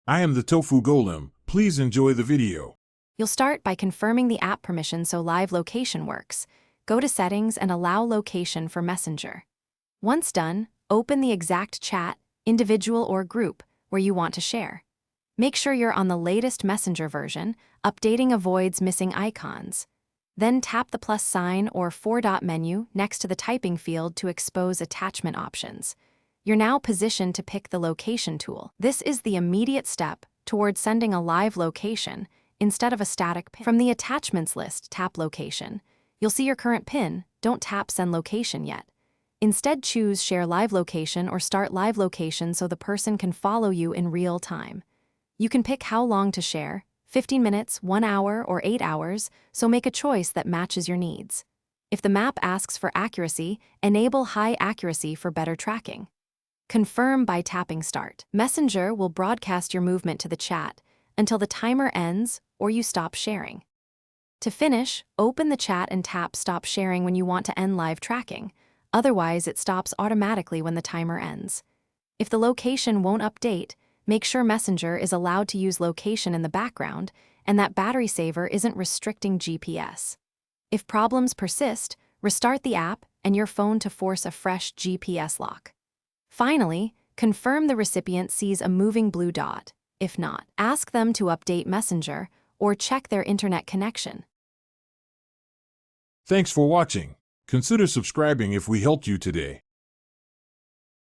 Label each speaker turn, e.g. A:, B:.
A: I am the Tofu Golem. Please enjoy the video.
B: You'll start by confirming the app permission so live location works. Go to Settings and allow location for Messenger. Once done, open the exact chat, individual or group, where you want to share. Make sure you're on the latest Messenger version. Updating avoids missing icons. Then tap the plus sign or four-dot menu next to the typing field to expose attachment options. You're now positioned to pick the location tool. This is the immediate step towards sending a live location instead of a static pin. From the attachments list, tap Location. You'll see your current pin. Don't tap Send Location yet. Instead, choose Share Live Location or Start Live Location so the person can follow you in real time. You can pick how long to share, 15 minutes, 1 hour, or 8 hours, so make a choice that matches your needs. If the map asks for accuracy, enable high accuracy for better tracking. Confirm by tapping Start. Messenger will broadcast your movement to the chat until the timer ends or you stop sharing. To finish, open the chat and tap Stop Sharing when you want to end live tracking. Otherwise, it stops automatically when the timer ends. If the location won't update, make sure Messenger is allowed to use location in the background and that battery saver isn't restricting GPS. If problems persist, restart the app and your phone to force a fresh GPS lock. Finally, confirm the recipient sees a moving blue dot. If not, ask them to update Messenger or check their internet connection.
A: Thanks for watching. Consider subscribing if we helped you today.